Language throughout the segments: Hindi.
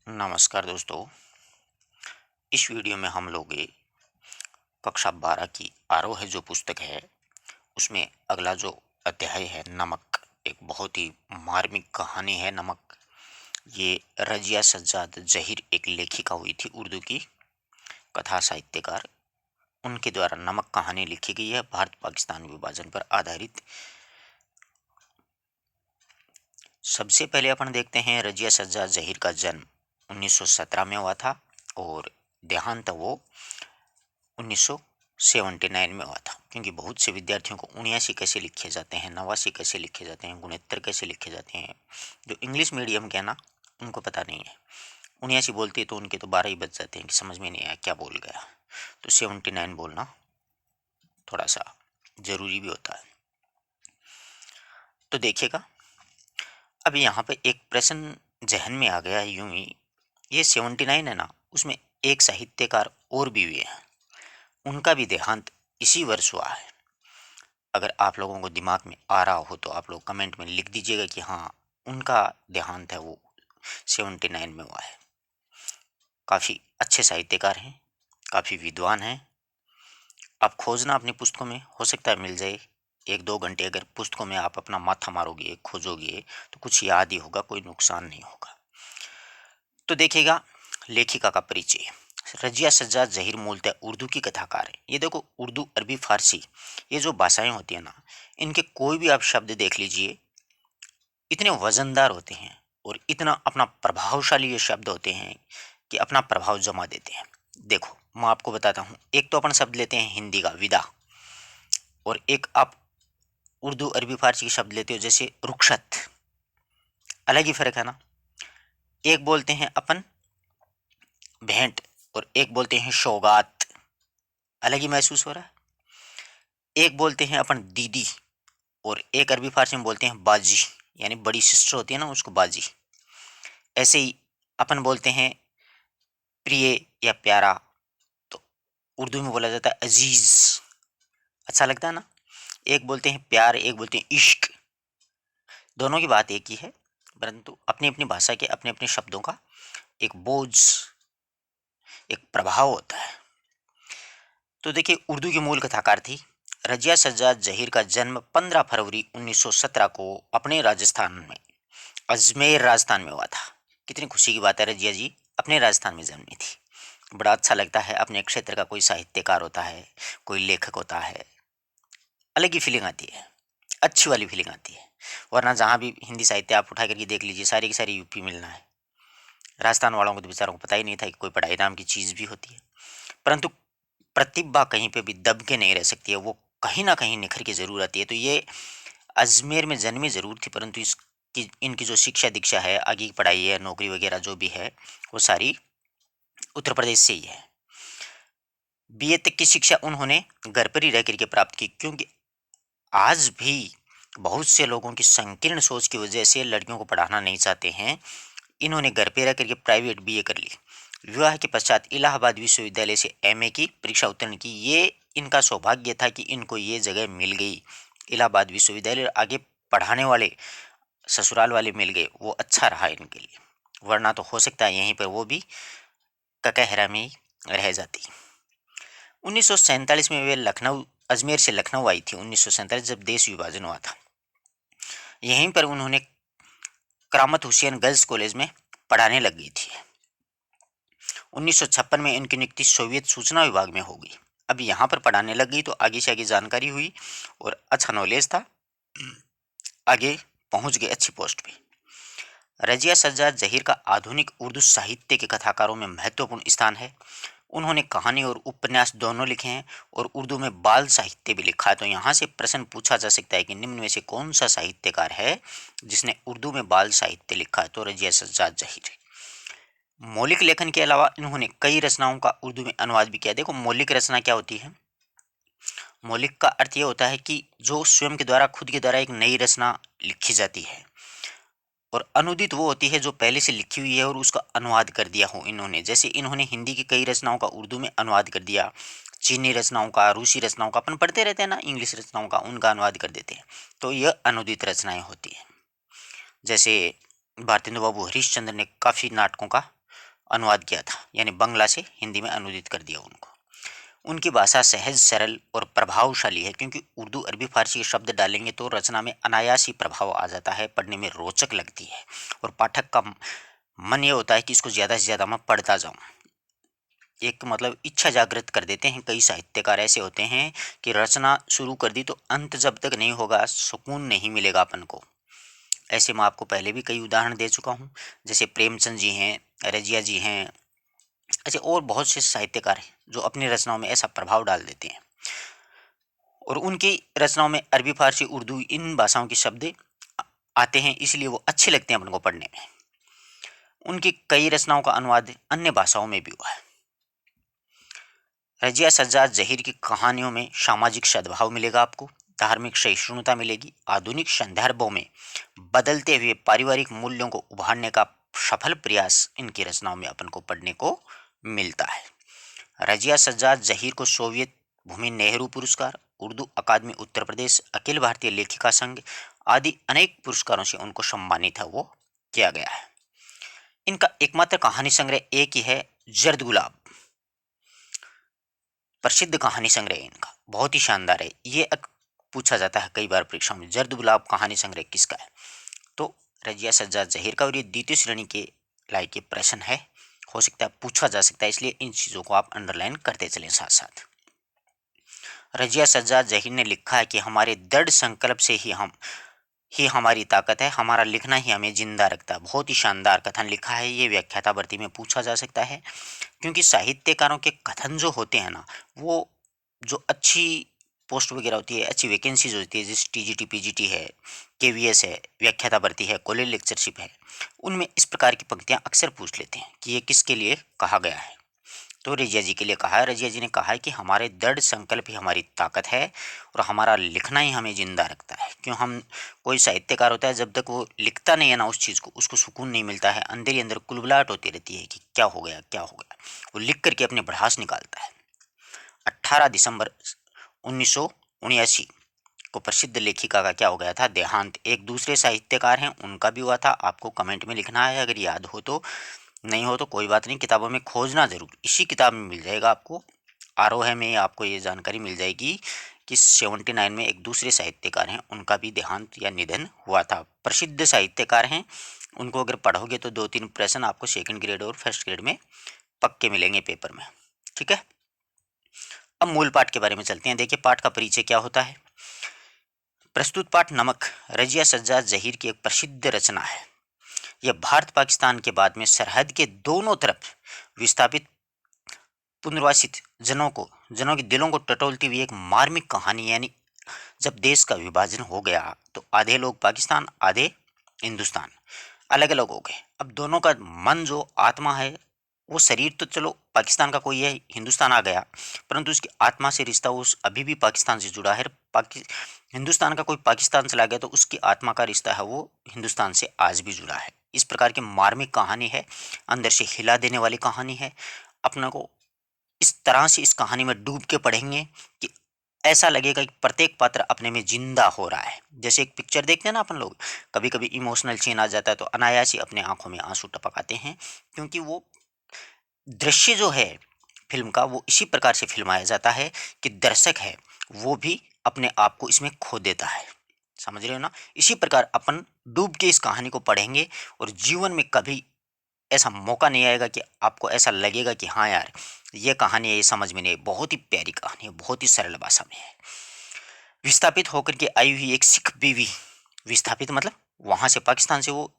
नमस्कार दोस्तों। इस वीडियो में हम लोग कक्षा 12 की आरोह जो पुस्तक है उसमें अगला जो अध्याय है नमक, एक बहुत ही मार्मिक कहानी है। नमक ये रजिया सज्जाद जहीर एक लेखिका हुई थी, उर्दू की कथा साहित्यकार। उनके द्वारा नमक कहानी लिखी गई है, भारत पाकिस्तान विभाजन पर आधारित। सबसे पहले अपन देखते हैं रजिया सज्जाद जहीर का जन्म 1917 में हुआ था और देहांत वो 1979 में हुआ था। क्योंकि बहुत से विद्यार्थियों को 79 कैसे लिखे जाते हैं, 89 कैसे लिखे जाते हैं, 69 कैसे लिखे जाते हैं, जो इंग्लिश मीडियम के ना उनको पता नहीं है। 79 बोलते तो उनके तो 12 ही बज जाते हैं कि समझ में नहीं आया क्या बोल गया। तो 79 बोलना थोड़ा सा जरूरी भी होता है। तो देखिएगा, अब यहाँ पे एक प्रश्न जहन में आ गया है यूं ही। ये 79 है ना, उसमें एक साहित्यकार और भी हुए हैं, उनका भी देहांत इसी वर्ष हुआ है। अगर आप लोगों को दिमाग में आ रहा हो तो आप लोग कमेंट में लिख दीजिएगा कि हाँ, उनका देहांत है वो 79 में हुआ है। काफ़ी अच्छे साहित्यकार हैं, काफ़ी विद्वान हैं। आप खोजना अपनी पुस्तकों में, हो सकता है मिल जाए। 1-2 घंटे अगर पुस्तकों में आप अपना माथा मारोगे, खोजोगे, तो कुछ याद ही होगा, कोई नुकसान नहीं होगा। तो देखिएगा, लेखिका का परिचय। रजिया सज्जाद जहीर मूलतः उर्दू की कथाकार है। ये देखो, उर्दू, अरबी, फारसी, ये जो भाषाएं होती है ना, इनके कोई भी आप शब्द देख लीजिए, इतने वजनदार होते हैं और इतना अपना प्रभावशाली ये शब्द होते हैं कि अपना प्रभाव जमा देते हैं। देखो, मैं आपको बताता हूँ। एक तो अपन शब्द लेते हैं हिंदी का विदा, और एक आप उर्दू, अरबी, फारसी के शब्द लेते हो जैसे रुखसत। अलग ही फर्क है ना। एक बोलते हैं अपन भेंट और एक बोलते हैं सौगात। अलग ही महसूस हो रहा है। एक बोलते हैं अपन दीदी और एक अरबी फारसी में बोलते हैं बाजी, यानी बड़ी सिस्टर होती है ना, उसको बाजी। ऐसे ही अपन बोलते हैं प्रिय या प्यारा, तो उर्दू में बोला जाता है अजीज। अच्छा लगता है ना। एक बोलते हैं प्यार, एक बोलते हैं इश्क। दोनों की बात एक ही है, परंतु अपनी अपनी भाषा के अपने अपने शब्दों का एक बोझ, एक प्रभाव होता है। तो देखिए, उर्दू की मूल कथाकार थी। रजिया सज्जाद जहीर का जन्म 15 फरवरी 1917 को अपने राजस्थान में, अजमेर राजस्थान में हुआ था। कितनी खुशी की बात है, रजिया जी अपने राजस्थान में जन्मी थी। बड़ा अच्छा लगता है, अपने क्षेत्र का कोई साहित्यकार होता है, कोई लेखक होता है, अलग ही फीलिंग आती है, अच्छी वाली फीलिंग आती है। वरना जहाँ भी हिंदी साहित्य आप उठा करके देख लीजिए, सारी की सारी यूपी मिलना है। राजस्थान वालों को तो बेचारों को पता ही नहीं था कि कोई पढ़ाई नाम की चीज़ भी होती है। परंतु प्रतिभा कहीं पे भी दब के नहीं रह सकती है, वो कहीं ना कहीं निखर के जरूर आती है। तो ये अजमेर में जन्मी जरूर थी, परंतु इसकी इनकी जो शिक्षा दीक्षा है, आगे की पढ़ाई है, नौकरी वगैरह जो भी है, वो सारी उत्तर प्रदेश से ही है। बीए तक की शिक्षा उन्होंने घर पर ही रह करके प्राप्त की, क्योंकि आज भी बहुत से लोगों की संकीर्ण सोच की वजह से लड़कियों को पढ़ाना नहीं चाहते हैं। इन्होंने घर पे रह करके प्राइवेट बीए कर ली। विवाह के पश्चात इलाहाबाद विश्वविद्यालय से एमए की परीक्षा उत्तीर्ण की। ये इनका सौभाग्य था कि इनको ये जगह मिल गई, इलाहाबाद विश्वविद्यालय। आगे पढ़ाने वाले ससुराल वाले मिल गए, वो अच्छा रहा इनके लिए। वरना तो हो सकता है यहीं पर वो भी ककहरा में ही रह जाती। 1947 में वे लखनऊ, अजमेर से लखनऊ आई थी। 1947 जब देश विभाजन हुआ था, यहीं पर उन्होंने करामत हुसैन गर्ल्स कॉलेज में पढ़ाने लग गई थी। 1956 में इनकी नियुक्ति सोवियत सूचना विभाग में हो गई। अब यहाँ पर पढ़ाने लग गई तो आगे से आगे जानकारी हुई और अच्छा नॉलेज था, आगे पहुंच गए अच्छी पोस्ट पे। रजिया सज्जाद जहीर का आधुनिक उर्दू साहित्य के कथाकारों में महत्वपूर्ण स्थान है। उन्होंने कहानी और उपन्यास दोनों लिखे हैं और उर्दू में बाल साहित्य भी लिखा है। तो यहाँ से प्रश्न पूछा जा सकता है कि निम्न में से कौन सा साहित्यकार है जिसने उर्दू में बाल साहित्य लिखा है, तो रजिया सज्जाद जहीर। मौलिक लेखन के अलावा इन्होंने कई रचनाओं का उर्दू में अनुवाद भी किया। देखो, मौलिक रचना क्या होती है? मौलिक का अर्थ यह होता है कि जो स्वयं के द्वारा, खुद के द्वारा एक नई रचना लिखी जाती है। और अनुदित वो होती है जो पहले से लिखी हुई है और उसका अनुवाद कर दिया हो इन्होंने। जैसे इन्होंने हिंदी की कई रचनाओं का उर्दू में अनुवाद कर दिया, चीनी रचनाओं का, रूसी रचनाओं का, अपन पढ़ते रहते हैं ना, इंग्लिश रचनाओं का, उनका अनुवाद कर देते हैं। तो यह अनुदित रचनाएं होती हैं। जैसे भारतेंदु बाबू हरीशचंद्र ने काफ़ी नाटकों का अनुवाद किया था, यानी बंगला से हिंदी में अनुदित कर दिया उनको। उनकी भाषा सहज, सरल और प्रभावशाली है, क्योंकि उर्दू, अरबी, फारसी के शब्द डालेंगे तो रचना में अनायास ही प्रभाव आ जाता है, पढ़ने में रोचक लगती है और पाठक का मन ये होता है कि इसको ज़्यादा से ज़्यादा मैं पढ़ता जाऊँ। एक मतलब इच्छा जागृत कर देते हैं। कई साहित्यकार ऐसे होते हैं कि रचना शुरू कर दी तो अंत जब तक नहीं होगा सुकून नहीं मिलेगा अपन को। ऐसे मैं आपको पहले भी कई उदाहरण दे चुका हूँ, जैसे प्रेमचंद जी हैं, रजिया जी हैं, ऐसे और बहुत से साहित्यकार हैं जो अपनी रचनाओं में ऐसा प्रभाव डाल देते हैं। और उनकी रचनाओं में अरबी, फारसी, उर्दू इन भाषाओं के शब्द आते हैं, इसलिए वो अच्छे लगते हैं अपन को पढ़ने में। उनकी कई रचनाओं का अनुवाद अन्य भाषाओं में भी हुआ है। रजिया सज्जाद जहीर की कहानियों में सामाजिक सद्भाव मिलेगा आपको, धार्मिक सहिष्णुता मिलेगी, आधुनिक संदर्भों में बदलते हुए पारिवारिक मूल्यों को उभारने का सफल प्रयास इनकी रचनाओं में अपन को पढ़ने को मिलता है। रजिया सज्जाद जहीर को सोवियत भूमि नेहरू पुरस्कार, उर्दू अकादमी उत्तर प्रदेश, अखिल भारतीय लेखिका संघ आदि अनेक पुरस्कारों से उनको सम्मानित है वो किया गया है। इनका एकमात्र कहानी संग्रह एक ही है, जर्द गुलाब, प्रसिद्ध कहानी संग्रह है इनका, बहुत ही शानदार है। ये पूछा जाता है कई बार परीक्षाओं में, जर्द गुलाब कहानी संग्रह किसका है? तो रजिया सज्जाद जहीर का, और ये द्वितीय श्रेणी के लायक ये प्रश्न है, हो सकता है पूछा जा सकता है, इसलिए इन चीज़ों को आप अंडरलाइन करते चलें साथ साथ। रजिया सज्जाद जहीर ने लिखा है कि हमारे दृढ़ संकल्प से ही हमारी ताकत है, हमारा लिखना ही हमें जिंदा रखता है। बहुत ही शानदार कथन लिखा है, ये व्याख्याता भर्ती में पूछा जा सकता है, क्योंकि साहित्यकारों के कथन जो होते हैं ना, वो जो अच्छी पोस्ट वगैरह होती है, अच्छी वैकेंसीज होती है, जैसे टीजीटी, पीजीटी है, केवीएस है, व्याख्याता भर्ती है, कॉलेज लेक्चरशिप है, उनमें इस प्रकार की पंक्तियां अक्सर पूछ लेते हैं कि ये किसके लिए कहा गया है। तो रजिया जी के लिए कहा है। रजिया जी ने कहा है कि हमारे दृढ़ संकल्प ही हमारी ताकत है और हमारा लिखना ही हमें जिंदा रखता है। क्यों, हम कोई साहित्यकार होता है, जब तक वो लिखता नहीं है ना उस चीज़ को, उसको सुकून नहीं मिलता है, अंदर ही अंदर कुलबुलाहट होती रहती है कि क्या हो गया, क्या हो गया। वो लिख करके अपने भड़ास निकालता है। 18 दिसंबर 1979 को प्रसिद्ध लेखिका का क्या हो गया था, देहांत। एक दूसरे साहित्यकार हैं, उनका भी हुआ था। आपको कमेंट में लिखना है अगर याद हो तो, नहीं हो तो कोई बात नहीं, किताबों में खोजना जरूर, इसी किताब में मिल जाएगा आपको। आरोह में आपको ये जानकारी मिल जाएगी कि 79 में एक दूसरे साहित्यकार हैं, उनका भी देहांत या निधन हुआ था। प्रसिद्ध साहित्यकार हैं, उनको अगर पढ़ोगे तो 2-3 प्रश्न आपको सेकंड ग्रेड और फर्स्ट ग्रेड में पक्के मिलेंगे पेपर में। ठीक है, अब मूल पाठ के बारे में चलते हैं। देखिए, पाठ का परिचय क्या होता है। प्रस्तुत पाठ नमक रजिया सज्जाद जहीर की एक प्रसिद्ध रचना है। यह भारत पाकिस्तान के बाद में सरहद के दोनों तरफ विस्थापित पुनर्वासित जनों के दिलों को टटोलती हुई एक मार्मिक कहानी। यानी जब देश का विभाजन हो गया तो आधे लोग पाकिस्तान, आधे हिंदुस्तान, अलग अलग हो गए। अब दोनों का मन, जो आत्मा है, वो शरीर तो चलो पाकिस्तान का कोई है, हिंदुस्तान आ गया, परंतु उसकी आत्मा से रिश्ता उस अभी भी पाकिस्तान से जुड़ा है। हिंदुस्तान का कोई पाकिस्तान चला गया तो उसकी आत्मा का रिश्ता है वो हिंदुस्तान से आज भी जुड़ा है। इस प्रकार की मार्मिक कहानी है, अंदर से हिला देने वाली कहानी है। अपना को इस तरह से इस कहानी में डूब के पढ़ेंगे कि ऐसा लगेगा कि प्रत्येक पात्र अपने में जिंदा हो रहा है। जैसे एक पिक्चर देखते हैं ना अपन लोग, कभी कभी इमोशनल सीन आ जाता है तो अनायास ही अपने आंखों में आंसू टपक आते हैं, क्योंकि वो दृश्य जो है फिल्म का, वो इसी प्रकार से फिल्माया जाता है कि दर्शक है वो भी अपने आप को इसमें खो देता है। समझ रहे हो ना? इसी प्रकार अपन डूब के इस कहानी को पढ़ेंगे और जीवन में कभी ऐसा मौका नहीं आएगा कि आपको ऐसा लगेगा कि हाँ यार, ये कहानी है, ये समझ में नहीं। बहुत ही प्यारी कहानी है, बहुत ही सरल भाषा में है। विस्थापित होकर के आई हुई एक सिख बीवी, विस्थापित मतलब वहां से, पाकिस्तान से वो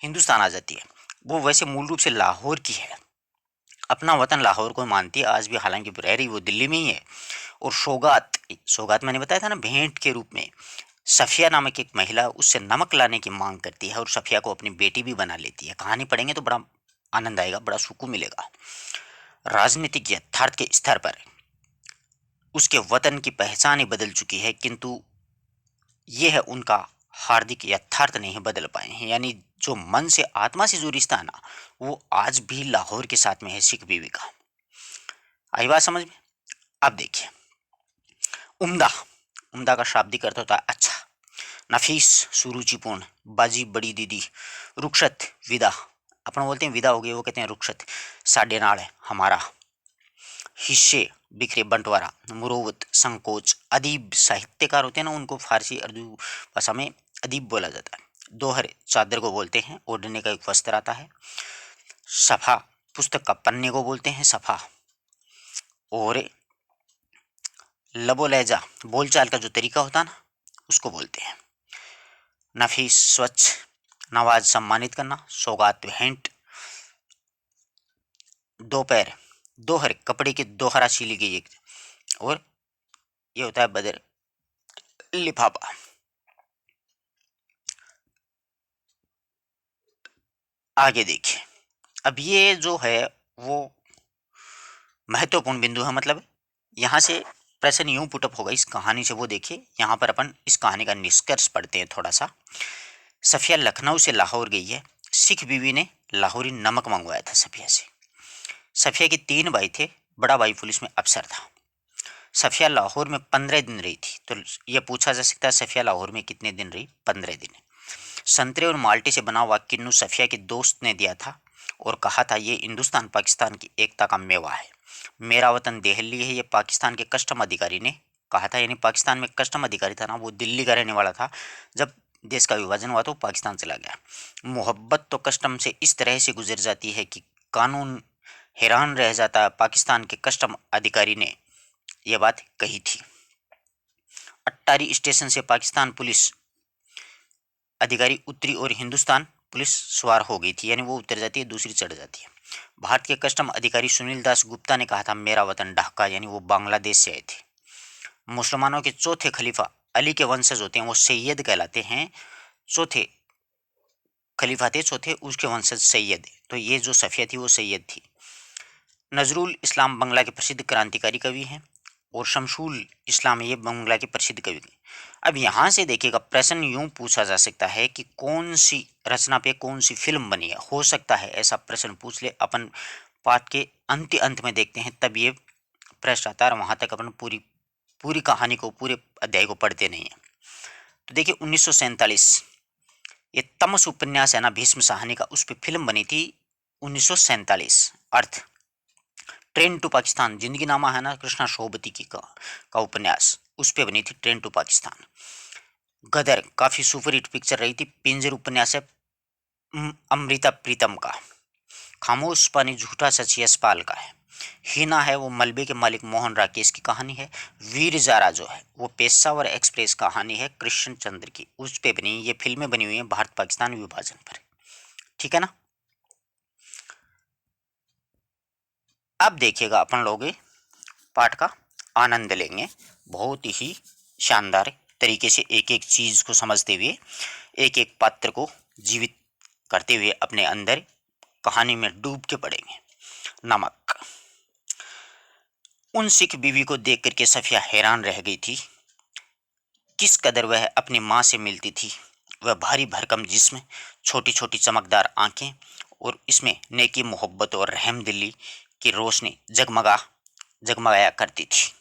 हिंदुस्तान आ जाती है। वो वैसे मूल रूप से लाहौर की है, अपना वतन लाहौर को मानती है आज भी, हालांकि रह रही वो दिल्ली में ही है। और सौगात, सौगात मैंने बताया था ना, भेंट के रूप में सफिया नामक एक महिला उससे नमक लाने की मांग करती है और सफिया को अपनी बेटी भी बना लेती है। कहानी पढ़ेंगे तो बड़ा आनंद आएगा, बड़ा सुकून मिलेगा। राजनीतिक यथार्थ के स्तर पर उसके वतन की पहचान ही बदल चुकी है, किंतु यह है उनका हार्दिक यथार्थ नहीं बदल पाए हैं। यानी जो मन से, आत्मा से जो रिश्ता है ना, वो आज भी लाहौर के साथ में है, सिख बीवी का। आई बात समझ में? अब देखिए, उम्दा, उम्दा का शाब्दिक अर्थ होता है अच्छा, नफीस, सुरुचिपूर्ण, बाजी, बड़ी दीदी, रुखसत, विदा, अपन बोलते हैं विदा हो गई, वो कहते हैं रुखसत, साढ़े नाल है हमारा, हिस्से बिखरे बंटवारा, मुरोवत संकोच। अदीब साहित्यकार होते हैं ना, उनको फारसी उर्दू भाषा में अदीब बोला जाता है। दोहर चादर को बोलते हैं, ओढ़ने का एक वस्त्र आता है। सफा पुस्तक का पन्ने को बोलते हैं सफा। और लबो लहजा बोलचाल का जो तरीका होता है ना, उसको बोलते हैं नफीस, स्वच्छ, नवाज सम्मानित करना, सौगात भेंट। दोपहर दोहर कपड़े की दोहरा सिली गई एक। और ये होता है बदर, लिफाफा। आगे देखिए, अब ये जो है वो महत्वपूर्ण बिंदु है, मतलब यहाँ से प्रश्न यूं पुटअप होगा इस कहानी से। वो देखिए यहाँ पर अपन इस कहानी का निष्कर्ष पढ़ते हैं थोड़ा सा। सफिया लखनऊ से लाहौर गई है। सिख बीवी ने लाहौरी नमक मंगवाया था सफिया से। सफिया के 3 भाई थे, बड़ा भाई पुलिस में अफसर था। सफिया लाहौर में 15 दिन रही थी। तो यह पूछा जा सकता है सफिया लाहौर में कितने दिन रही? 15 दिन। संतरे और माल्टे से बना हुआ किन्नू सफिया के दोस्त ने दिया था और कहा था ये हिंदुस्तान पाकिस्तान की एकता का मेवा है। मेरा वतन दिल्ली है, ये पाकिस्तान के कस्टम अधिकारी ने कहा था। यानी पाकिस्तान में कस्टम अधिकारी था ना, वो दिल्ली का रहने वाला था। जब देश का विभाजन हुआ तो पाकिस्तान चला गया। मोहब्बत तो कस्टम से इस तरह से गुजर जाती है कि कानून हैरान रह जाता है। पाकिस्तान के कस्टम अधिकारी ने यह बात कही थी। अट्टारी स्टेशन से पाकिस्तान पुलिस अधिकारी उतरी और हिंदुस्तान पुलिस सवार हो गई थी। यानी वो उतर जाती है, दूसरी चढ़ जाती है। भारत के कस्टम अधिकारी सुनील दास गुप्ता ने कहा था मेरा वतन ढाका, यानी वो बांग्लादेश से आए थे। मुसलमानों के चौथे खलीफा अली के वंशज होते हैं, वो सैयद कहलाते हैं। चौथे खलीफा थे, चौथे उसके वंशज सैयद। तो ये जो सफिया थी वो सैयद थी। नजरुल इस्लाम बंगला के प्रसिद्ध क्रांतिकारी कवि हैं और शमशुल इस्लाम ये बंगला के प्रसिद्ध कवि। अब यहाँ से देखिएगा प्रश्न यूं पूछा जा सकता है कि कौन सी रचना पे कौन सी फिल्म बनी है। हो सकता है ऐसा प्रश्न पूछ ले। अपन पाठ के अंत में देखते हैं तब ये प्रश्न आता है, और वहां तक अपन पूरी पूरी कहानी को, पूरे अध्याय को पढ़ते नहीं है। तो देखिए 1947 ये तमस उपन्यास है ना भीष्म साहनी का, उस पर फिल्म बनी थी 1947। अर्थ ट्रेन टू पाकिस्तान, जिंदगी नामा है ना कृष्णा शोभती की का उपन्यास, उस पर बनी थी ट्रेन टू पाकिस्तान। गदर काफी सुपरहिट पिक्चर रही थी। पिंजर उपन्यास है अमृता प्रीतम का। खामोश पानी झूठा सच यशपाल का है। हीना है वो मलबे के मालिक मोहन राकेश की कहानी है। वीर जारा जो है वो पेशावर एक्सप्रेस कहानी है कृष्ण चंद्र की, उस पे बनी ये फिल्में बनी हुई हैं भारत पाकिस्तान विभाजन पर। ठीक है ना। अब देखिएगा अपन लोग पाठ का आनंद लेंगे बहुत ही शानदार तरीके से, एक एक चीज को समझते हुए, एक एक पात्र को जीवित करते हुए अपने अंदर कहानी में डूब के पड़ेंगे। नमक। उन सिख बीवी को देख करके सफिया हैरान रह गई थी। किस कदर वह अपनी माँ से मिलती थी। वह भारी भरकम जिस्म, छोटी छोटी चमकदार आंखें और इसमें नेकी, मोहब्बत और रहमदिली की रोशनी जगमगाया करती थी।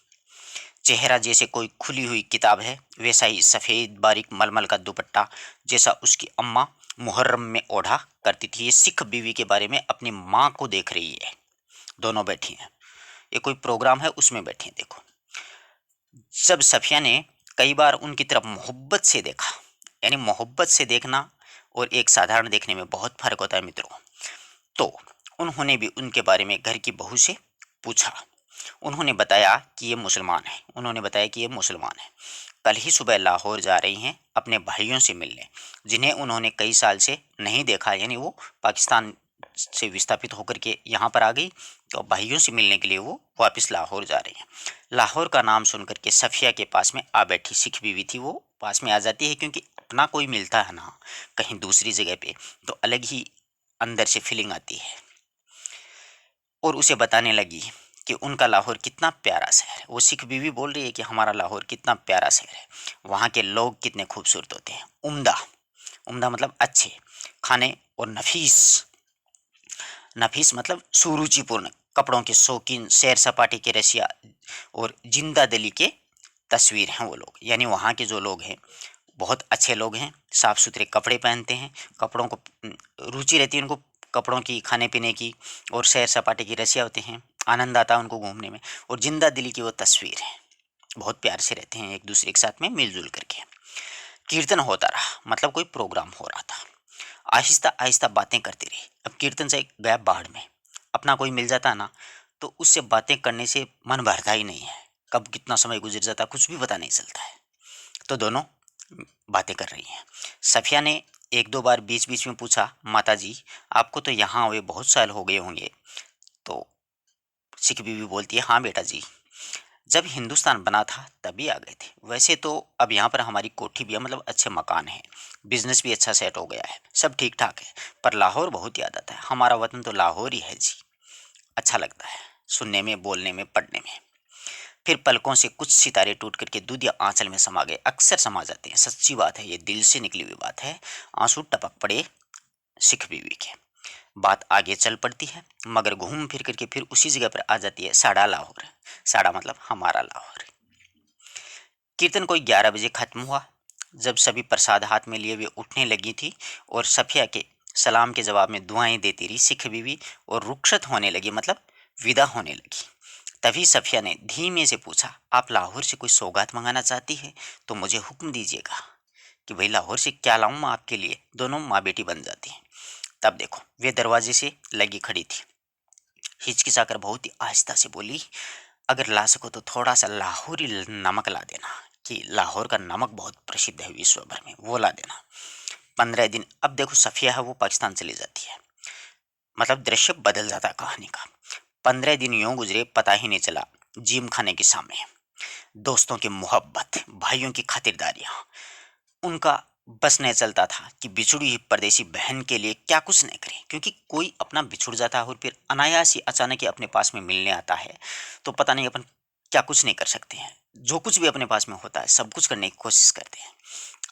चेहरा जैसे कोई खुली हुई किताब है, वैसा ही सफ़ेद बारीक मलमल का दुपट्टा जैसा उसकी अम्मा मुहर्रम में ओढ़ा करती थी। ये सिख बीवी के बारे में अपनी माँ को देख रही है। दोनों बैठी हैं, ये कोई प्रोग्राम है उसमें बैठी हैं। देखो, जब सफिया ने कई बार उनकी तरफ मोहब्बत से देखा, यानी मोहब्बत से देखना और एक साधारण देखने में बहुत फर्क होता है मित्रों। तो उन्होंने भी उनके बारे में घर की बहू से पूछा। उन्होंने बताया कि ये मुसलमान है। कल ही सुबह लाहौर जा रही हैं अपने भाइयों से मिलने, जिन्हें उन्होंने कई साल से नहीं देखा। यानी वो पाकिस्तान से विस्थापित होकर के यहाँ पर आ गई, तो भाइयों से मिलने के लिए वो वापस लाहौर जा रही हैं। लाहौर का नाम सुनकर के सफिया के पास में आ बैठी सिख बीवी थी, वो पास में आ जाती है, क्योंकि अपना कोई मिलता है ना कहीं दूसरी जगह पे, तो अलग ही अंदर से फीलिंग आती है। और उसे बताने लगी कि उनका लाहौर कितना प्यारा शहर है। वो सिख बीवी बोल रही है कि हमारा लाहौर कितना प्यारा शहर है, वहाँ के लोग कितने खूबसूरत होते हैं। उम्दा, उम्दा मतलब अच्छे खाने, और नफीस, नफीस मतलब सुरुचिपूर्ण कपड़ों के शौकीन, सैर सपाटे के रसिया और जिंदा दिली के तस्वीर हैं वो लोग। यानी वहाँ के जो लोग हैं बहुत अच्छे लोग हैं, साफ सुथरे कपड़े पहनते हैं, कपड़ों को रुचि रहती है उनको कपड़ों की, खाने पीने की और सैर सपाटे की रसिया होते हैं, आनंद आता है उनको घूमने में। और जिंदा दिली की वो तस्वीर है, बहुत प्यार से रहते हैं एक दूसरे के साथ में मिलजुल करके। कीर्तन होता रहा, मतलब कोई प्रोग्राम हो रहा था, आहिस्ता आहिस्ता बातें करते रहे। अब कीर्तन से गया बाढ़ में, अपना कोई मिल जाता ना तो उससे बातें करने से मन भरता ही नहीं है, कब कितना समय गुजर जाता कुछ भी पता नहीं चलता है। तो दोनों बातें कर रही हैं। सफिया ने एक दो बार बीच बीच में पूछा, माता जी आपको तो यहाँ हुए बहुत साल हो गए होंगे। तो सिख बीवी बोलती है, हाँ बेटा जी, जब हिंदुस्तान बना था तभी आ गए थे। वैसे तो अब यहाँ पर हमारी कोठी भी है, मतलब अच्छे मकान है, बिजनेस भी अच्छा सेट हो गया है, सब ठीक ठाक है, पर लाहौर बहुत याद आता है। हमारा वतन तो लाहौर ही है जी। अच्छा लगता है सुनने में, बोलने में, पढ़ने में। फिर पलकों से कुछ सितारे टूट करके दूध या आंचल में समा गए। अक्सर समा जाते हैं, सच्ची बात है, ये दिल से निकली हुई बात है। आंसू टपक पड़े सिख बीवी के। बात आगे चल पड़ती है, मगर घूम फिर करके फिर उसी जगह पर आ जाती है, साड़ा लाहौर। साड़ा मतलब हमारा लाहौर। कीर्तन कोई 11 बजे खत्म हुआ। जब सभी प्रसाद हाथ में लिए वे उठने लगी थी और सफिया के सलाम के जवाब में दुआएं देती रही सिख बीवी, और रुखसत होने लगी, मतलब विदा होने लगी। तभी सफिया ने धीमे से पूछा, आप लाहौर से कोई सौगात मंगाना चाहती है तो मुझे हुक्म दीजिएगा कि भाई लाहौर से क्या लाऊं मैं आपके लिए। दोनों माँ बेटी बन जाती हैं। तब देखो वे दरवाजे से लगी खड़ी थी, हिचकिचाकर बहुत ही आहिस्ता से बोली, अगर ला सको तो थोड़ा सा लाहौरी नमक ला देना, कि लाहौर का नमक बहुत प्रसिद्ध है विश्व भर में, वो ला देना। 15 दिन, अब देखो सफिया है वो पाकिस्तान चली जाती है, मतलब दृश्य बदल जाता है कहानी का। 15 दिन यूं गुजरे पता ही नहीं चला। जिम खाने के सामने दोस्तों की मोहब्बत, भाइयों की खातिरदारियां, उनका बस नहीं चलता था कि बिछुड़ी हुई परदेसी बहन के लिए क्या कुछ नहीं करें, क्योंकि कोई अपना बिछुड़ जाता है और फिर अनायास ही अचानक ही अपने पास में मिलने आता है, तो पता नहीं अपन क्या कुछ नहीं कर सकते हैं। जो कुछ भी अपने पास में होता है सब कुछ करने की कोशिश करते हैं।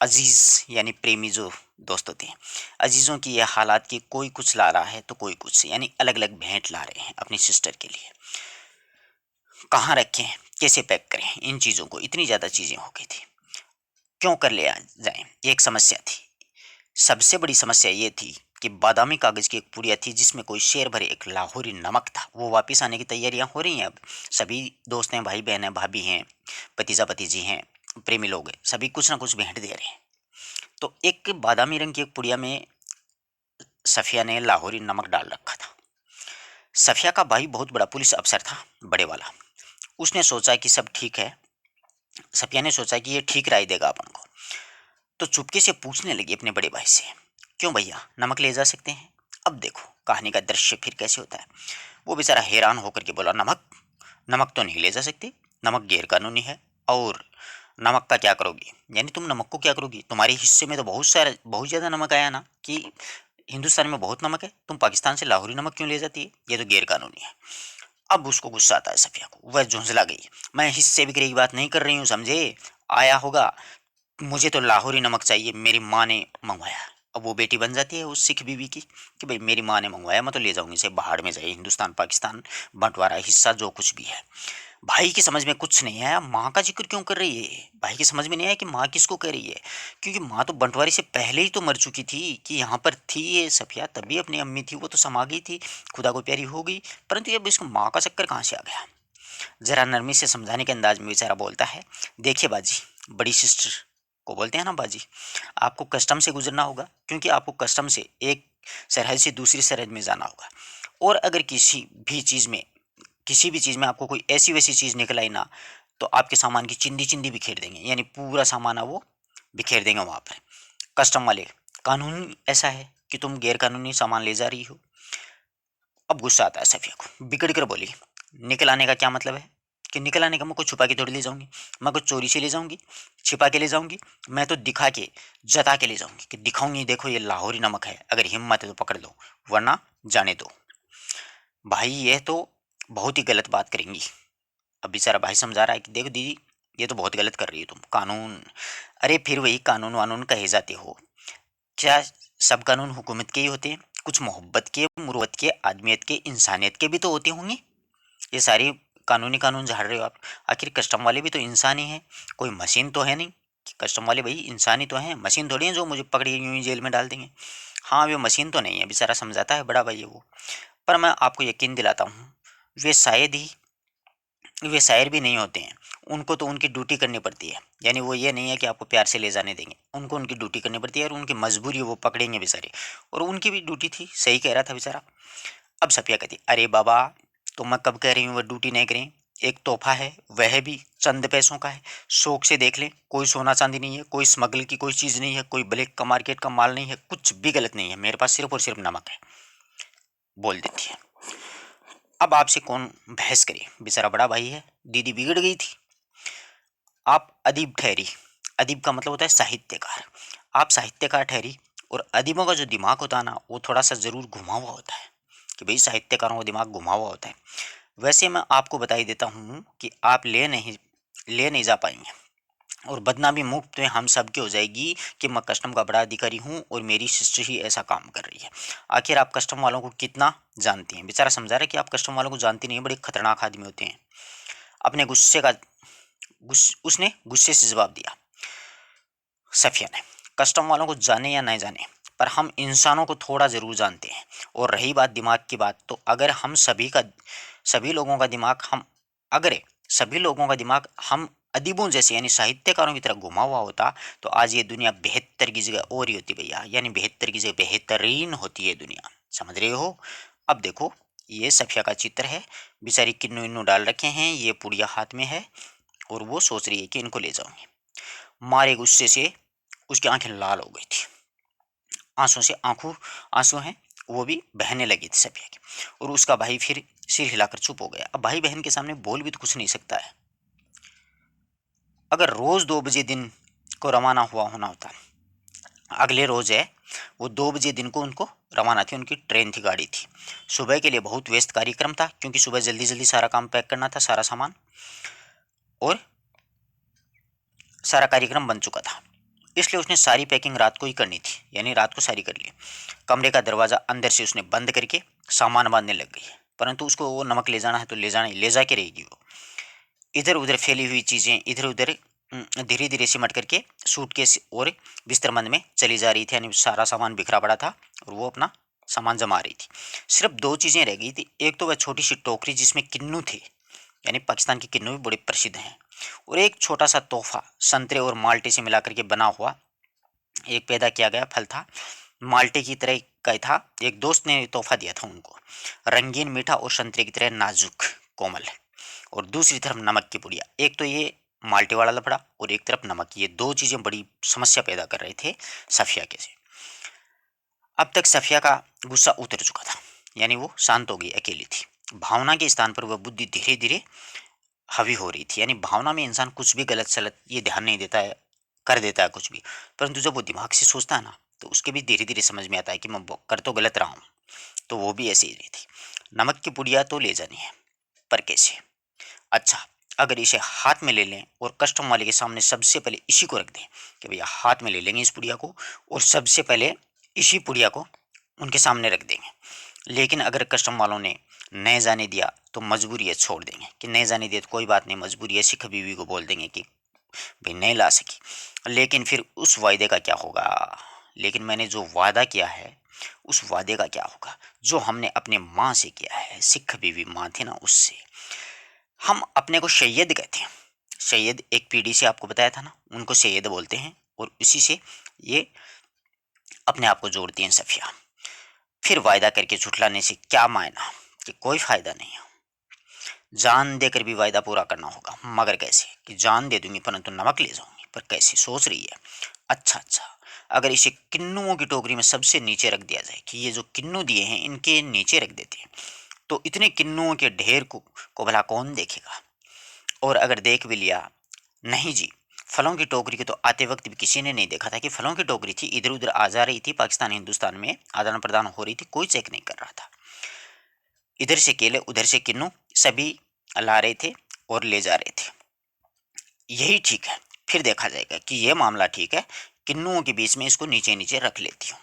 अजीज यानी प्रेमी जो दोस्त होते हैं, अजीजों की यह हालात कि कोई कुछ ला रहा है तो कोई कुछ, यानी अलग अलग भेंट ला रहे हैं अपनी सिस्टर के लिए। कहाँ रखें, कैसे पैक करें, इन चीज़ों को इतनी ज़्यादा चीज़ें हो गई थी, क्यों कर ले जाए, एक समस्या थी। सबसे बड़ी समस्या ये थी कि बादामी कागज की एक पुड़िया थी जिसमें कोई शेर भरे एक लाहौरी नमक था। वो वापस आने की तैयारियां हो रही हैं। अब सभी दोस्त हैं, भाई बहन हैं, भाभी हैं, भतीजा भतीजी हैं, प्रेमी लोग हैं, सभी कुछ ना कुछ भेंट दे रहे हैं। तो एक बादामी रंग की एक पुड़िया में सफिया ने लाहौरी नमक डाल रखा था। सफिया का भाई बहुत बड़ा पुलिस अफसर था, बड़े वाला। उसने सोचा कि सब ठीक है, सफिया ने सोचा कि ये ठीक राय देगा अपन को, तो चुपके से पूछने लगी अपने बड़े भाई से, क्यों भैया नमक ले जा सकते हैं। अब देखो कहानी का दृश्य फिर कैसे होता है। वो बेचारा हैरान होकर के बोला, नमक, नमक तो नहीं ले जा सकते, नमक गैर कानूनी है। और नमक का क्या करोगी, यानी तुम नमक को क्या करोगी, तुम्हारे हिस्से में तो बहुत सारा, बहुत ज़्यादा नमक आया ना, कि हिंदुस्तान में बहुत नमक है, तुम पाकिस्तान से लाहौरी नमक क्यों ले जाती है, ये तो गैर कानूनी है। अब उसको गुस्सा आता है सफिया को, वह झुंझला गई, मैं हिस्से बिक्री की बात नहीं कर रही हूँ, समझे, आया होगा, मुझे तो लाहौरी नमक चाहिए, मेरी माँ ने मंगवाया। अब वो बेटी बन जाती है उस सिख बीवी की कि भाई मेरी माँ ने मंगवाया, मैं तो ले जाऊंगी, से बाहर में जाए, हिंदुस्तान पाकिस्तान बंटवारा हिस्सा जो कुछ भी है। भाई की समझ में कुछ नहीं आया, माँ का जिक्र क्यों कर रही है, भाई की समझ में नहीं आया कि माँ किसको कह रही है, क्योंकि माँ तो बंटवारे से पहले ही तो मर चुकी थी, कि यहाँ पर थी ये सफिया, तभी अपनी अम्मी थी वो तो समा गई थी, खुदा को प्यारी हो गई, परंतु अब इसको माँ का चक्कर कहाँ से आ गया। जरा नरमी से समझाने के अंदाज में बेचारा बोलता है, देखिए बाजी, बड़ी सिस्टर को बोलते हैं ना बाजी, आपको कस्टम से गुजरना होगा, क्योंकि आपको कस्टम से एक सरहद से दूसरी सरहद में जाना होगा। और अगर किसी भी चीज़ में आपको कोई ऐसी वैसी चीज़ निकल आई ना, तो आपके सामान की चिंदी चिंदी बिखेर देंगे, यानी पूरा सामान है वो बिखेर देंगे वहाँ पर कस्टम वाले। कानून ऐसा है कि तुम गैर कानूनी सामान ले जा रही हो। अब गुस्सा आता है सफिया को, बिगड़ कर बोली, निकल आने का क्या मतलब है, कि निकल आने का मैं कुछ छुपा के थोड़ी ले जाऊंगी, मैं कुछ चोरी से ले जाऊंगी, छिपा के ले जाऊंगी, मैं तो दिखा के, जता के ले जाऊंगी, कि दिखाऊंगी देखो ये लाहौरी नमक है, अगर हिम्मत है तो पकड़ लो, वरना जाने दो। भाई ये तो बहुत ही गलत बात करेंगी। अब बेचारा भाई समझा रहा है कि देखो दीदी, ये तो बहुत गलत कर रही हो तुम, कानून, अरे फिर वही कानून वानून कहे जाते हो, क्या सब कानून हुकूमत के ही होते हैं, कुछ मोहब्बत के, मुरुवत के, आदमियत के, इंसानियत के भी तो होते होंगे। ये सारी कानूनी कानून झाड़ रहे हो आप, आखिर कस्टम वाले भी तो इंसान ही हैं, कोई मशीन तो है नहीं कि कस्टम वाले भाई इंसान ही तो हैं, मशीन थोड़ी हैं जो मुझे पकड़ के यूं ही जेल में डाल देंगे। हाँ, वे मशीन तो नहीं है, बेचारा समझाता है बड़ा भाई है वो। पर मैं आपको यकीन दिलाता हूँ, वे शायद ही वे शायर भी नहीं होते हैं। उनको तो उनकी ड्यूटी करनी पड़ती है, यानी वो ये नहीं है कि आपको प्यार से ले जाने देंगे, उनको उनकी ड्यूटी करनी पड़ती है और उनकी मजबूरी है, वो पकड़ेंगे बेचारे। और उनकी भी ड्यूटी थी, सही कह रहा था बेचारा। अब सफिया कहती, अरे बाबा, तो मैं कब कह रही हूँ वह ड्यूटी नहीं करें, एक तोहफा है, वह भी चंद पैसों का है, शौक से देख लें, कोई सोना चांदी नहीं है, कोई स्मगल की कोई चीज़ नहीं है, कोई ब्लैक का मार्केट का माल नहीं है, कुछ भी गलत नहीं है, मेरे पास सिर्फ और सिर्फ नमक है, बोल देती है। अब आपसे कौन बहस करे, बेचारा बड़ा भाई है, दीदी बिगड़ गई थी। आप अदीब ठहरी, अदीब का मतलब होता है साहित्यकार, आप साहित्यकार ठहरी। और अदीबों का जो दिमाग होता है ना, वो थोड़ा सा ज़रूर घुमा हुआ होता है, कि भाई साहित्यकारों का दिमाग घुमा हुआ होता है। वैसे मैं आपको बता ही देता हूँ कि आप ले नहीं जा पाएंगे, और बदनामी मुफ्त में हम सबकी हो जाएगी कि मैं कस्टम का बड़ा अधिकारी हूँ और मेरी सिस्टर ही ऐसा काम कर रही है। आखिर आप कस्टम वालों को कितना जानती हैं? बेचारा समझा रहा है कि आप कस्टम वालों को जानती नहीं, बड़े खतरनाक आदमी होते हैं। अपने गुस्से का उसने गुस्से से जवाब दिया, सफिया ने, कस्टम वालों को जाने या नहीं जाने, पर हम इंसानों को थोड़ा ज़रूर जानते हैं। और रही बात दिमाग की बात, तो अगर हम सभी लोगों का दिमाग हम अगर सभी लोगों का दिमाग हम अदीबों जैसे यानी साहित्यकारों की तरह घुमा हुआ होता, तो आज ये दुनिया बेहतर की जगह और ही होती भैया, यानी बेहतर की जगह बेहतरीन होती है दुनिया, समझ रहे हो? अब देखो, ये सफिया का चित्र है, बेचारी किन्नू इन्नू डाल रखे हैं, ये पुड़िया हाथ में है और वो सोच रही है कि इनको ले जाऊंगी। मारे गुस्से से उसकी आंखें लाल हो गई थी, आंसू से आंसू हैं वो भी बहने लगी थी सफिया की। और उसका भाई फिर सिर हिलाकर चुप हो गया। अब भाई बहन के सामने बोल भी तो कुछ नहीं सकता है। अगर रोज 2 बजे दिन को रवाना हुआ होना होता, अगले रोज है वो 2 बजे दिन को उनको रवाना थी, उनकी ट्रेन थी, गाड़ी थी। सुबह के लिए बहुत व्यस्त कार्यक्रम था, क्योंकि सुबह जल्दी जल्दी सारा काम पैक करना था, सारा सामान, और सारा कार्यक्रम बन चुका था। इसलिए उसने सारी पैकिंग रात को ही करनी थी, यानी रात को सारी कर ली। कमरे का दरवाज़ा अंदर से उसने बंद करके सामान बांधने लग गई। परंतु उसको वो नमक ले जाना है तो ले जाना ही, ले जा के रहेगी वो। इधर उधर फैली हुई चीज़ें इधर उधर धीरे धीरे सिमट करके सूटकेस और बिस्तरबंद में चली जा रही थी, यानी सारा सामान बिखरा पड़ा था और वो अपना सामान जमा रही थी। सिर्फ 2 चीज़ें रह गई थी, एक तो वह छोटी सी टोकरी जिसमें किन्नू थे, यानी पाकिस्तान के किन्नू भी बड़े प्रसिद्ध हैं, और एक छोटा सा तोहफा संतरे और माल्टे से मिलाकर के बना हुआ एक पैदा किया गया फल था, माल्टे की तरह का ही था। एक दोस्त ने तोहफा दिया था उनको, रंगीन मीठा और संतरे की तरह नाजुक कोमल। और दूसरी तरफ नमक की पुड़िया। एक तो ये माल्टे वाला लफड़ा और एक तरफ नमक, ये 2 चीज़ें बड़ी समस्या पैदा कर रहे थे सफिया के से। अब तक सफिया का गुस्सा उतर चुका था, यानी वो शांत हो गई, अकेली थी। भावना के स्थान पर वह बुद्धि धीरे धीरे हावी हो रही थी, यानी भावना में इंसान कुछ भी गलत सलत ये ध्यान नहीं देता है, कर देता है कुछ भी। परंतु जब वो दिमाग से सोचता है ना, तो उसके भी धीरे धीरे समझ में आता है कि मैं कर तो गलत रहा हूँ। तो वो भी ऐसे ही रही थी। नमक की पुड़िया तो ले जानी है, पर कैसे? अच्छा, अगर इसे हाथ में ले लें और कस्टम वाले के सामने सबसे पहले इसी को रख दें कि भैया हाथ में ले लेंगे इस पुड़िया को, और सबसे पहले इसी पुड़िया को उनके सामने रख देंगे। लेकिन अगर कस्टम वालों ने नहीं जाने दिया तो मजबूरी है, छोड़ देंगे कि नहीं जाने दिया तो कोई बात नहीं, मजबूरी है, सिख बीवी को बोल देंगे कि भाई नहीं ला सकी। लेकिन फिर उस वायदे का क्या होगा? लेकिन मैंने जो वादा किया है उस वादे का क्या होगा, जो हमने अपने माँ से किया है, सिख बीवी माँ थी ना, उससे। हम अपने को सैयद कहते हैं, सैयद एक पीढ़ी से आपको बताया था ना, उनको सैयद बोलते हैं, और इसी से ये अपने आप को जोड़ती हैं सफिया। फिर वायदा करके झुठलाने से क्या मायना, कि कोई फायदा नहीं है। जान देकर भी वायदा पूरा करना होगा, मगर कैसे? कि जान दे दूंगी परंतु नमक ले जाऊंगी, पर कैसे? सोच रही है। अच्छा अच्छा, अगर इसे किन्नुओं की टोकरी में सबसे नीचे रख दिया जाए, कि ये जो किन्नू दिए हैं इनके नीचे रख देते हैं, तो इतने किन्नुओं के ढेर को भला कौन देखेगा? और अगर देख भी लिया, नहीं जी, फलों की टोकरी के तो आते वक्त भी किसी ने नहीं देखा था कि फलों की टोकरी थी, इधर उधर आ जा रही थी, पाकिस्तान हिंदुस्तान में आदान प्रदान हो रही थी, कोई चेक नहीं कर रहा था। इधर से केले उधर से किन्नू, सभी ला रहे थे और ले जा रहे थे। यही ठीक है, फिर देखा जाएगा कि यह मामला ठीक है, किन्नुओं के बीच में इसको नीचे नीचे रख लेती हूँ।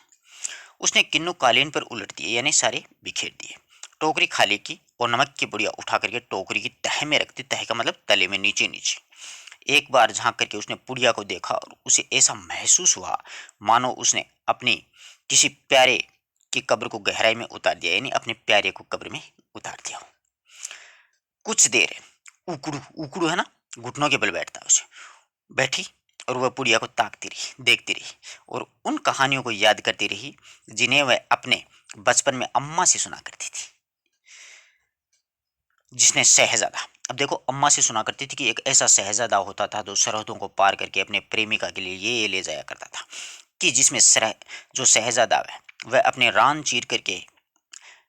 उसने किन्नू कालीन पर उलट दिए, यानी सारे बिखेर दिए। टोकरी खाली की और नमक की बुढ़िया उठा करके टोकरी की तह में रख दी, तह का मतलब तले में, नीचे नीचे। एक बार झांक करके उसने पुड़िया को देखा और उसे ऐसा महसूस हुआ मानो उसने अपनी किसी प्यारे की कब्र को गहराई में उतार दिया, यानी अपने प्यारे को कब्र में उतार दिया हो। कुछ देर उकड़ू उकड़ू है ना, घुटनों के बल बैठता है उसे, बैठी और वह पुड़िया को ताकती रही, देखती रही और उन कहानियों को याद करती रही जिन्हें वह अपने बचपन में अम्मा से सुना करती थी। जिसने शहजादा, अब देखो अम्मा से सुना करती थी कि एक ऐसा शहजादा होता था जो सरहदों को पार करके अपने प्रेमिका के लिए ये ले जाया करता था, कि जिसमें जो शहजादा है वह अपने रान चीर करके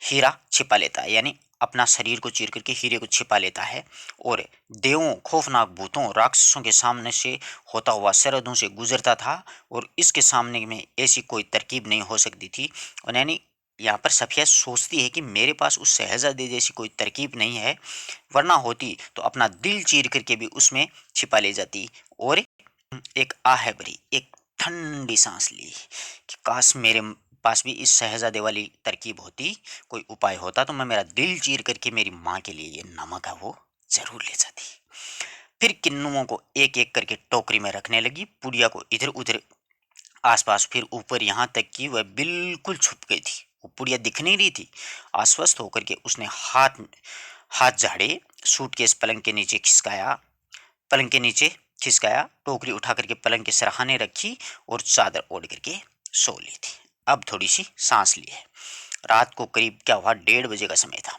हीरा छिपा लेता है, यानी अपना शरीर को चीर करके हीरे को छिपा लेता है और देवों, खौफनाक भूतों, राक्षसों के सामने से होता हुआ सरहदों से गुजरता था और इसके सामने में ऐसी कोई तरकीब नहीं हो सकती थी। और यानी यहाँ पर सफिया सोचती है कि मेरे पास उस शहजादे जैसी कोई तरकीब नहीं है, वरना होती तो अपना दिल चीर करके भी उसमें छिपा ले जाती। और एक आह भरी, एक ठंडी सांस ली कि काश मेरे पास भी इस शहजादे वाली तरकीब होती, कोई उपाय होता तो मैं मेरा दिल चीर करके मेरी माँ के लिए ये नमक है वो जरूर ले जाती। फिर किन्नुओं को एक एक करके टोकरी में रखने लगी, पुड़िया को इधर उधर आसपास, फिर ऊपर, यहाँ तक कि वह बिल्कुल छुप गई थी, वो पुड़िया दिख नहीं रही थी। आश्वस्त होकर के उसने हाथ हाथ झाड़े, सूटकेस पलंग के नीचे खिसकाया, पलंग के नीचे खिसकाया, टोकरी उठा करके पलंग के सरहाने रखी और चादर ओढ़ करके सो ली थी। अब थोड़ी सी सांस ली है। रात को करीब क्या हुआ, 1:30 बजे का समय था।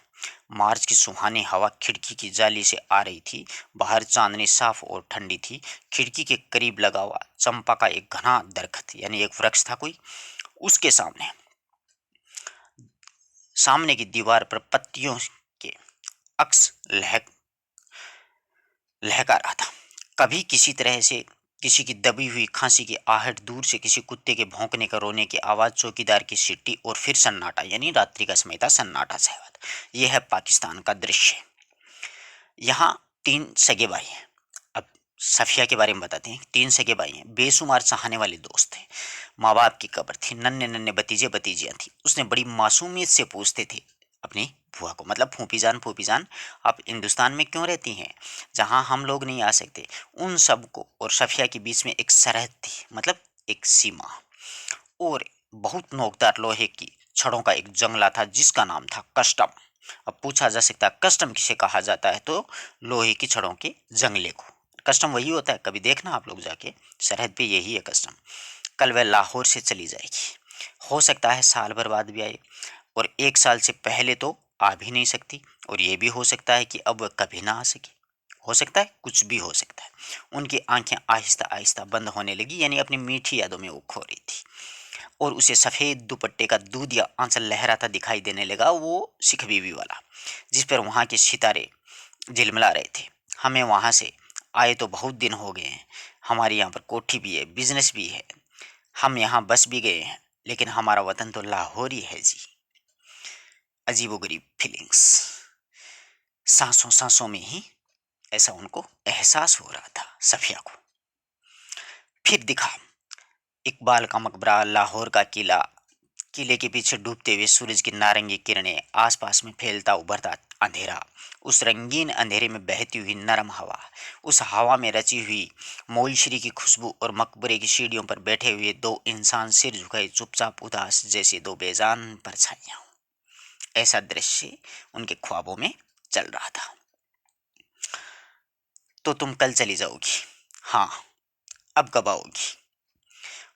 मार्च की सुहानी हवा खिड़की की जाली से आ रही थी। बाहर चांदनी साफ और ठंडी थी। खिड़की के करीब लगा हुआ चंपा का एक घना दरख्त, यानी एक वृक्ष था कोई, उसके सामने सामने की दीवार पर पत्तियों के अक्स लहका रहा था। कभी किसी तरह से किसी की दबी हुई खांसी की आहट, दूर से किसी कुत्ते के भौंकने का, रोने की आवाज, चौकीदार की सीटी और फिर सन्नाटा, यानी रात्रि का समय था, सन्नाटा सहवाद। यह है पाकिस्तान का दृश्य। यहाँ 3 सगे भाई हैं। अब सफिया के बारे में बताते हैं। 3 सगे भाई हैं, बेशुमार चाहने वाले दोस्त थे। माँ बाप की कब्र थी, नन्हे नन्हे भतीजे भतीजियां थी। उसने बड़ी मासूमियत से पूछते थे अपनी बुआ को, मतलब फूफी जान आप हिंदुस्तान में क्यों रहती हैं, जहाँ हम लोग नहीं आ सकते। उन सब को और सफिया के बीच में एक सरहद थी, मतलब एक सीमा, और बहुत नोकदार लोहे की छड़ों का एक जंगला था जिसका नाम था कस्टम। अब पूछा जा सकता है कस्टम किसे कहा जाता है, तो लोहे की छड़ों के जंगले को कस्टम वही होता है। कभी देखना आप लोग जाके, सरहद पे यही है कस्टम। कल वह लाहौर से चली जाएगी, हो सकता है साल भर बाद भी आए, और 1 साल से पहले तो आ भी नहीं सकती, और ये भी हो सकता है कि अब वह कभी ना आ सके। हो सकता है, कुछ भी हो सकता है। उनकी आंखें आहिस्ता आहिस्ता बंद होने लगी, यानी अपनी मीठी यादों में वो खो रही थी, और उसे सफेद दुपट्टे का दूधिया आंचल लहराता दिखाई देने लगा, वो सिख बीवी वाला, जिस पर वहां के सितारे झिलमिला रहे थे। हमें वहां से आए तो बहुत दिन हो गए हैं। हमारी यहाँ पर कोठी भी है, बिजनेस भी है, हम यहाँ बस भी गए हैं, लेकिन हमारा वतन तो लाहौर ही है जी। अजीबोगरीब फीलिंग्स, सांसों सांसों में ही ऐसा उनको एहसास हो रहा था सफिया को। फिर दिखा इकबाल का मकबरा, लाहौर का किला, किले के पीछे डूबते हुए सूरज की नारंगी किरणें, आसपास में फैलता उभरता अंधेरा, उस रंगीन अंधेरे में बहती हुई नरम हवा, उस हवा में रची हुई मोलश्री की खुशबू, और मकबरे की सीढ़ियों पर बैठे हुए 2 इंसान सिर झुकाए चुपचाप उदास जैसे 2 बेजान परछाइयां। ऐसा दृश्य उनके ख्वाबों में चल रहा था। तो तुम कल चली जाओगी? हाँ। अब कब आओगी?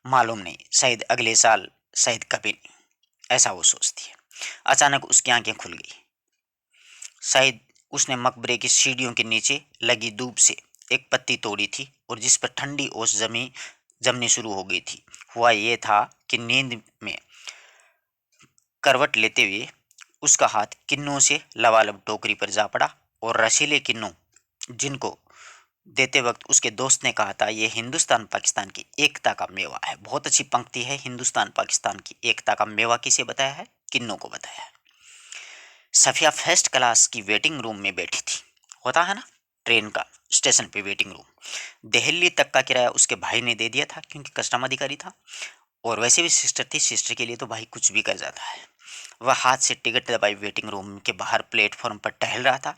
मालूम नहीं, शायद अगले साल, शायद कभी नहीं, ऐसा वो सोचती है। अचानक उसकी आंखें खुल गई। शायद उसने मकबरे की सीढ़ियों के नीचे लगी दूब से एक पत्ती तोड़ी थी, और जिस पर ठंडी ओस जमनी शुरू हो गई थी। हुआ ये था कि नींद में करवट लेते हुए उसका हाथ किन्नों से लबालब टोकरी पर जा पड़ा, और रसीले किन्नू, जिनको देते वक्त उसके दोस्त ने कहा था ये हिंदुस्तान पाकिस्तान की एकता का मेवा है। बहुत अच्छी पंक्ति है, हिंदुस्तान पाकिस्तान की एकता का मेवा किसे बताया है? किन्नों को बताया है। सफिया फर्स्ट क्लास की वेटिंग रूम में बैठी थी, होता है ना ट्रेन का स्टेशन पे वेटिंग रूम। दिल्ली तक का किराया उसके भाई ने दे दिया था, क्योंकि कस्टम अधिकारी था, और वैसे भी सिस्टर थी, सिस्टर के लिए तो भाई कुछ भी कर जाता है। वह हाथ से टिकट दबाई वेटिंग रूम के बाहर प्लेटफॉर्म पर टहल रहा था।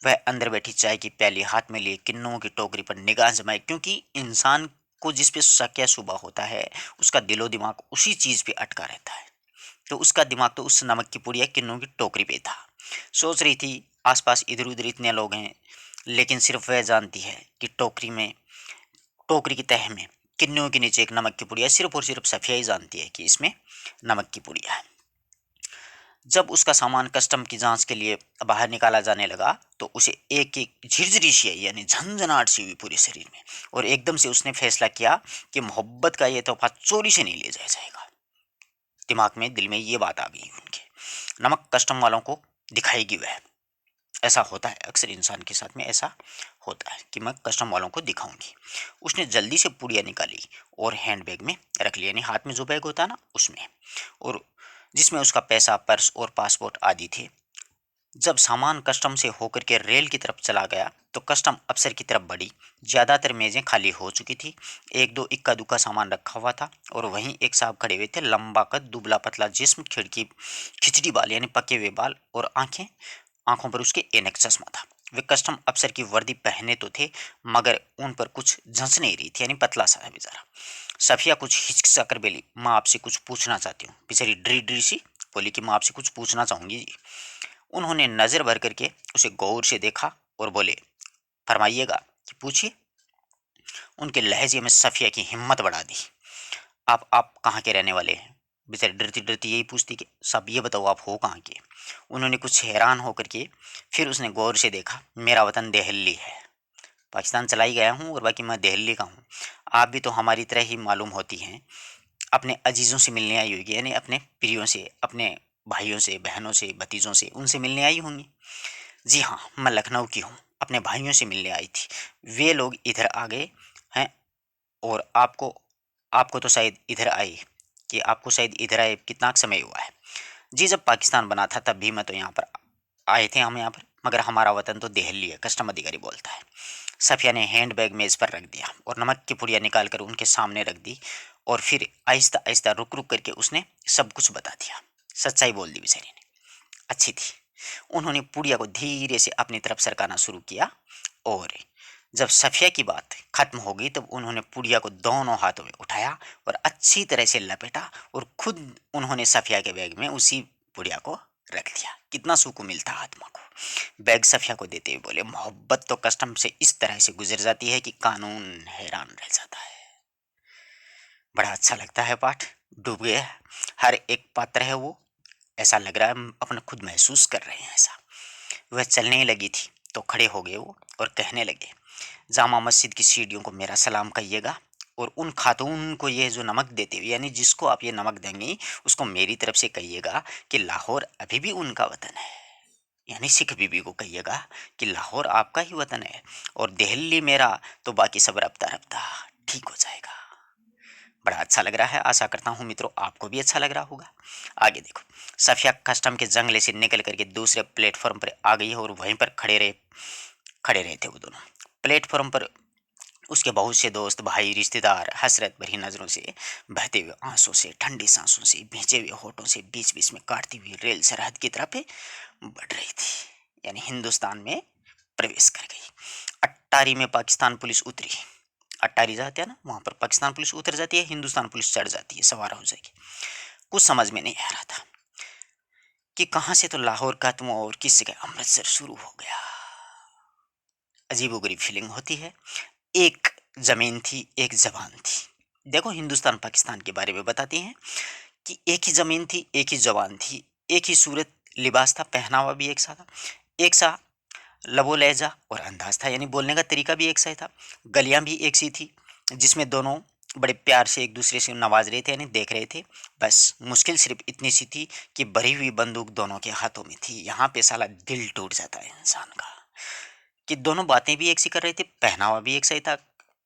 वह अंदर बैठी चाय की प्याली हाथ में लिए किन्नुओं की टोकरी पर निगाह जमाई, क्योंकि इंसान को जिस पे शक या शुबा होता है उसका दिलो दिमाग उसी चीज़ पे अटका रहता है। तो उसका दिमाग तो उस नमक की पुड़िया किन्नों की टोकरी पे था। सोच रही थी आसपास इधर उधर इतने लोग हैं, लेकिन सिर्फ वह जानती है कि टोकरी की तह में किन्नों के नीचे एक नमक की पुड़िया, सिर्फ और सिर्फ सफिया ही जानती है कि इसमें नमक की पुड़िया है। जब उसका सामान कस्टम की जांच के लिए बाहर निकाला जाने लगा तो उसे एक एक झिरझिरी सी आई, यानी झंझनाहट सी हुई पूरे शरीर में, और एकदम से उसने फैसला किया कि मोहब्बत का यह तोहफा चोरी से नहीं ले जाया जाएगा। दिमाग में दिल में ये बात आ गई उनके, नमक कस्टम वालों को दिखाएगी वह। ऐसा होता है अक्सर इंसान के साथ में, ऐसा होता है कि मैं कस्टम वालों को दिखाऊंगी। उसने जल्दी से पुड़िया निकाली और हैंडबैग में रख लिया, यानी हाथ में जो बैग होता है ना उसमें, और जिसमें उसका पैसा, पर्स और पासपोर्ट आदि थे। जब सामान कस्टम से होकर के रेल की तरफ चला गया तो कस्टम अफसर की तरफ बढ़ी। ज़्यादातर मेज़ें खाली हो चुकी थी, एक दो इक्का दुक्का सामान रखा हुआ था, और वहीं एक साहब खड़े हुए थे, लंबा कद, दुबला पतला जिस्म, खिचड़ी बाल यानी पके हुए बाल, और आंखों पर उसके एनक चश्मा था। वे कस्टम अफसर की वर्दी पहने तो थे, मगर उन पर कुछ झंस नहीं रही थी, यानी पतला सा है बेचारा। सफिया कुछ हिचकिचा कर बोली, माँ आपसे कुछ पूछना चाहती हूँ। बेचारी डरी डरी सी बोली कि माँ आपसे कुछ पूछना चाहूंगी जी। उन्होंने नजर भर करके उसे गौर से देखा और बोले, फरमाइएगा कि पूछिए। उनके लहजे में सफिया की हिम्मत बढ़ा दी। आप कहाँ के रहने वाले हैं? बेचारी डरती डरती यही पूछती कि साहब ये बताओ आप हो कहाँ के। उन्होंने कुछ हैरान होकर के फिर उसने गौर से देखा, मेरा वतन दिल्ली है, पाकिस्तान चला ही गया हूँ और बाकी मैं दिल्ली का हूँ। आप भी तो हमारी तरह ही मालूम होती हैं, अपने अजीज़ों से मिलने आई होगी, यानी अपने प्रियों से, अपने भाइयों से, बहनों से, भतीजों से, उनसे मिलने आई होंगी। जी हाँ, मैं लखनऊ की हूँ, अपने भाइयों से मिलने आई थी, वे लोग इधर आ गए हैं, और आपको आपको तो शायद इधर आए कि आपको शायद इधर आए कितना समय हुआ है? जी जब पाकिस्तान बना था तब भी मैं तो यहाँ पर आए थे, हम यहाँ पर, मगर हमारा वतन तो दिल्ली है, कस्टम अधिकारी बोलता है। सफिया ने हैंडबैग मेज पर रख दिया और नमक की पुड़िया निकाल कर उनके सामने रख दी, और फिर आहिस्ता आहिस्ता रुक रुक करके उसने सब कुछ बता दिया। सच्चाई बोल दी बेचारी ने, अच्छी थी। उन्होंने पुड़िया को धीरे से अपनी तरफ सरकाना शुरू किया, और जब सफिया की बात खत्म हो गई तब उन्होंने पुड़िया को दोनों हाथों में उठाया और अच्छी तरह से लपेटा, और खुद उन्होंने सफिया के बैग में उसी पुड़िया को रख दिया। कितना सुकून मिलता आत्मा को। बैग सफिया को देते हुए बोले, मोहब्बत तो कस्टम से इस तरह से गुजर जाती है कि कानून हैरान रह जाता है। बड़ा अच्छा लगता है पाठ, डूब गया है। हर एक पात्र है वो, ऐसा लग रहा है हम अपना खुद महसूस कर रहे हैं ऐसा। वह चलने ही लगी थी तो खड़े हो गए वो और कहने लगे, जामा मस्जिद की सीढ़ियों को मेरा सलाम कहिएगा, और उन खातून को ये जो नमक देते हुए, यानी जिसको आप ये नमक देंगी उसको मेरी तरफ से कहिएगा कि लाहौर अभी भी उनका वतन है। यानी सिख बीबी को कहिएगा कि लाहौर आपका ही वतन है और दिल्ली मेरा, तो बाकी सब रफ्ता रफ्ता ठीक हो जाएगा। बड़ा अच्छा लग रहा है, आशा करता हूँ मित्रों आपको भी अच्छा लग रहा होगा। आगे देखो, सफिया कस्टम के जंगले से निकल करके दूसरे प्लेटफॉर्म पर आ गई है और वहीं पर खड़े रहे थे वो दोनों। प्लेटफॉर्म पर उसके बहुत से दोस्त, भाई, रिश्तेदार हसरत भरी नजरों से, बहते हुए आंसू से, ठंडी सांसों से, भींचे हुए होठों से बीच बीच में काटती हुई रेल सरहद की तरफ बढ़ रही थी, यानी हिंदुस्तान में प्रवेश कर गई। अट्टारी में पाकिस्तान पुलिस उतरी। अट्टारी जाते हैं ना, वहां पर पाकिस्तान पुलिस उतर जाती है, हिंदुस्तान पुलिस चढ़ जाती है, सवार हो जाएगी। कुछ समझ में नहीं आ रहा था कि कहां से तो लाहौर खत्म और किस जगह अमृतसर शुरू हो गया। अजीबोगरीब फीलिंग होती है। एक जमीन थी, एक जबान थी। देखो हिंदुस्तान पाकिस्तान के बारे में बताते हैं कि एक ही जमीन थी, एक ही जबान थी, एक ही सूरत लिबास था, पहनावा भी एक सा था, एक सा लबो लहजा और अंदाज था, यानी बोलने का तरीका भी एक सा ही था। गलियां भी एक सी थी, जिसमें दोनों बड़े प्यार से एक दूसरे से नवाज रहे थे, यानी देख रहे थे। बस मुश्किल सिर्फ इतनी सी थी कि भरी हुई बंदूक दोनों के हाथों में थी। यहाँ पे साला दिल टूट जाता है इंसान का, कि दोनों बातें भी एक सी कर रहे थे, पहनावा भी एक सही था,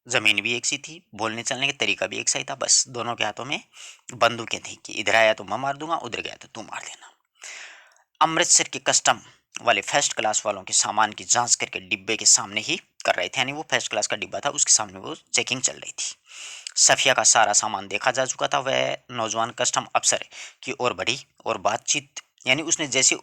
जमीन भी एक सी थी, बोलने चलने का तरीका भी एक सही था, बस दोनों के हाथों में बंदूकें थी कि इधर आया तो मैं मार दूंगा, उधर गया तो तू मार देना। अमृतसर के कस्टम वाले फर्स्ट क्लास वालों के सामान की जांच करके डिब्बे के सामने ही कर रहे थे, यानी वो फर्स्ट क्लास का डिब्बा था, उसके सामने वो चेकिंग चल रही थी। सफिया का सारा सामान देखा जा चुका था। वह नौजवान कस्टम अफसर की ओर बढ़ी और बातचीत, यानी उसने जैसे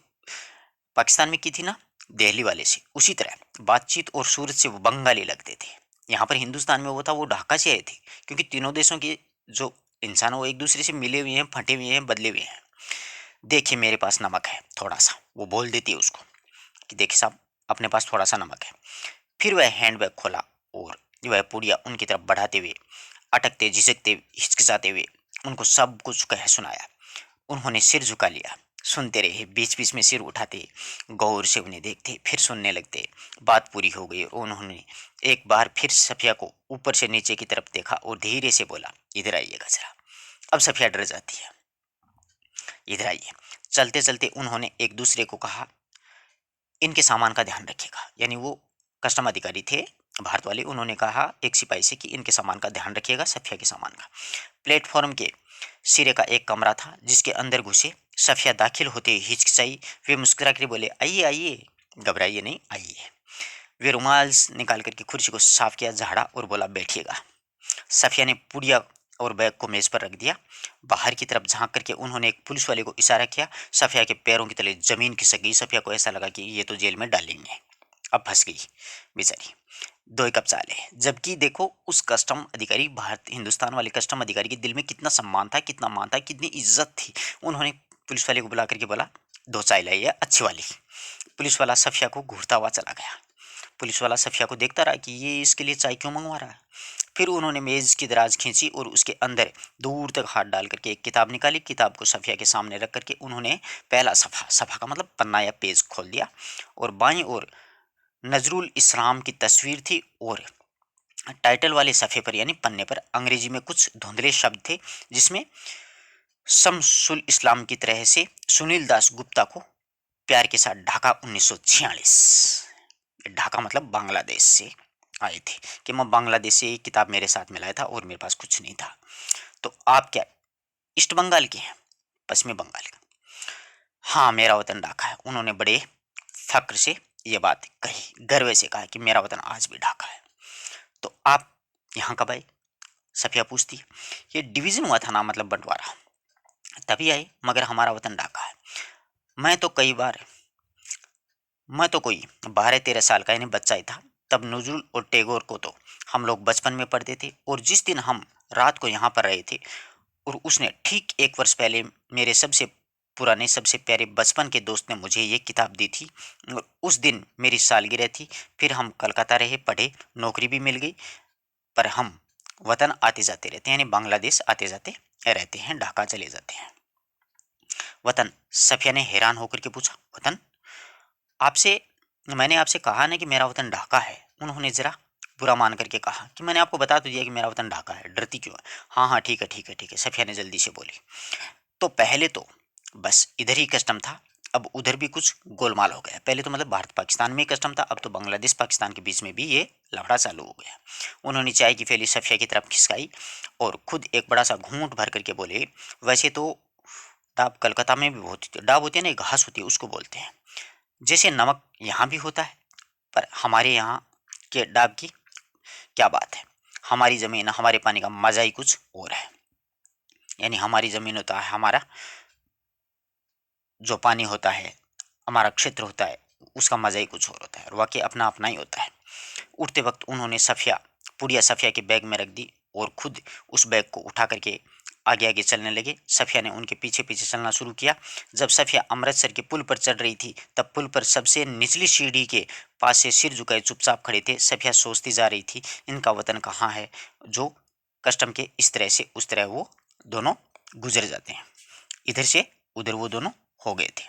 पाकिस्तान में की थी ना दिल्ली वाले से, उसी तरह बातचीत और सूरत से वो बंगाली लगते थे। यहाँ पर हिंदुस्तान में वो था, वो ढाका से आए थे, क्योंकि तीनों देशों के जो इंसान वो एक दूसरे से मिले हुए हैं, फटे हुए हैं, बदले हुए हैं। देखिए मेरे पास नमक है थोड़ा सा, वो बोल देती है उसको कि देखिए साहब अपने पास थोड़ा सा नमक है। फिर वह हैंडबैग खोला और वह पुड़िया उनकी तरफ बढ़ाते हुए, अटकते, झिझकते, हिचकिचाते हुए उनको सब कुछ कह सुनाया। उन्होंने सिर झुका लिया, सुनते रहे, बीच बीच में सिर उठाते, गौर से उन्हें देखते, फिर सुनने लगते। बात पूरी हो गई और उन्होंने एक बार फिर सफिया को ऊपर से नीचे की तरफ देखा और धीरे से बोला, इधर आइएगा जरा। अब सफिया डर जाती है, इधर आइए। चलते चलते उन्होंने एक दूसरे को कहा, इनके सामान का ध्यान रखिएगा। यानी वो कस्टम अधिकारी थे भारत वाले, उन्होंने कहा एक सिपाही से कि इनके सामान का ध्यान रखिएगा, सफिया के सामान का। प्लेटफॉर्म के सिरे का एक कमरा था जिसके अंदर घुसे। सफिया दाखिल होते ही हिचकिचाई, वे मुस्कुरा कर बोले, आइए आइए, घबराइए नहीं, आइए। वे रुमाल निकाल करके कुर्सी को साफ किया, झाड़ा और बोला, बैठिएगा। सफिया ने पुड़िया और बैग को मेज पर रख दिया। बाहर की तरफ झांक करके उन्होंने एक पुलिस वाले को इशारा किया। सफिया के पैरों के तले जमीन खिसक गई। सफिया को ऐसा लगा कि ये तो जेल में डालेंगे, अब फंस गई बेचारी। दो ही कप चाले। जबकि देखो उस कस्टम अधिकारी, भारत हिंदुस्तान वाले कस्टम अधिकारी के दिल में कितना सम्मान था, कितना मान था, कितनी इज्जत थी। उन्होंने पुलिस वाले को बुला करके बोला, दो चाय लाइए अच्छी वाली। पुलिस वाला सफिया को घूरता हुआ चला गया। पुलिस वाला सफिया को देखता रहा कि ये इसके लिए चाय क्यों मंगवा रहा है। फिर उन्होंने मेज की दराज खींची और उसके अंदर दूर तक हाथ डाल करके एक किताब निकाली। किताब को सफिया के सामने रख करके उन्होंने पहला सफ़ा, सफ़ा का मतलब पन्ना या पेज, खोल दिया और बाईं ओर नजरुल इस्लाम की तस्वीर थी और टाइटल वाले सफ़े पर यानी पन्ने पर अंग्रेजी में कुछ धुंधले शब्द थे, जिसमें शमसुल इस्लाम की तरह से सुनील दास गुप्ता को प्यार के साथ ढाका 1946। ढाका मतलब बांग्लादेश से आए थे, कि मैं बांग्लादेश से एक किताब मेरे साथ में लाया था और मेरे पास कुछ नहीं था। तो आप क्या ईस्ट बंगाल के हैं, पश्चिमी बंगाल का? हाँ मेरा वतन ढाका है। उन्होंने बड़े फक्र से ये बात कही, गर्व से कहा कि मेरा वतन आज भी ढाका है। तो आप यहाँ कब आए? सफिया पूछती। ये डिवीजन हुआ था ना, मतलब बंटवारा, तभी आए, मगर हमारा वतन ढाका है। मैं तो कई बार, मैं तो कोई 12-13 साल का यानी बच्चा ही था तब। नजरुल और टैगोर को तो हम लोग बचपन में पढ़ते थे, और जिस दिन हम रात को यहाँ पर रहे थे और उसने ठीक 1 वर्ष पहले मेरे सबसे पुराने, सबसे प्यारे बचपन के दोस्त ने मुझे ये किताब दी थी, और उस दिन मेरी सालगिरह थी। फिर हम कलकत्ता रहे, पढ़े, नौकरी भी मिल गई, पर हम वतन आते जाते रहते हैं, यानी बांग्लादेश आते जाते रहते हैं, ढाका चले जाते हैं। वतन? सफिया ने हैरान होकर के पूछा, वतन? आपसे, मैंने आपसे कहा ना कि मेरा वतन ढाका है। उन्होंने जरा बुरा मान करके कहा कि मैंने आपको बता तो दिया कि मेरा वतन ढाका है, डरती क्यों है? हाँ हाँ ठीक है ठीक है ठीक है, सफिया ने जल्दी से बोली। तो पहले तो बस इधर ही कस्टम था, अब उधर भी कुछ गोलमाल हो गया। पहले तो मतलब भारत पाकिस्तान में ही कस्टम था, अब तो बांग्लादेश पाकिस्तान के बीच में भी ये लफड़ा चालू हो गया। उन्होंने चाय की फैली सफिया की तरफ खिसकाई और खुद एक बड़ा सा घूंट भर करके बोले, वैसे तो डाब कलकत्ता में भी बहुत होती है। डाब होती है ना, एक घास होती है, उसको बोलते हैं। जैसे नमक यहाँ भी होता है, पर हमारे यहाँ के डाब की क्या बात है। हमारी ज़मीन, हमारे पानी का मज़ा ही कुछ और है। यानी हमारी ज़मीन होता है, हमारा जो पानी होता है, हमारा क्षेत्र होता है, उसका मज़ा ही कुछ और होता है, और वाकई अपना अपना ही होता है। उठते वक्त उन्होंने सफिया, पुड़िया सफिया के बैग में रख दी और खुद उस बैग को उठा करके आगे आगे चलने लगे। सफिया ने उनके पीछे पीछे चलना शुरू किया। जब सफिया अमृतसर के पुल पर चढ़ रही थी, तब पुल पर सबसे निचली सीढ़ी के पास से सिर झुकाए चुपचाप खड़े थे। सफिया सोचती जा रही थी, इनका वतन कहाँ है जो कस्टम के इस तरह से उस तरह वो दोनों गुजर जाते हैं, इधर से उधर वो दोनों हो गए थे।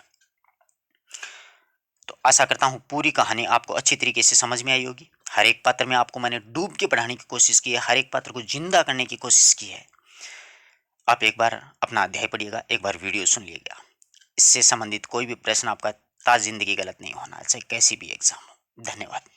तो आशा करता हूँ पूरी कहानी आपको अच्छी तरीके से समझ में आई होगी। हर एक पात्र में आपको मैंने डूब के पढ़ाने की कोशिश की है, हर एक पात्र को जिंदा करने की कोशिश की है। आप एक बार अपना अध्याय पढ़िएगा, एक बार वीडियो सुन लीजिएगा। इससे संबंधित कोई भी प्रश्न आपका, ता जिंदगी गलत नहीं होना, चाहे कैसी भी एग्जाम हो। धन्यवाद।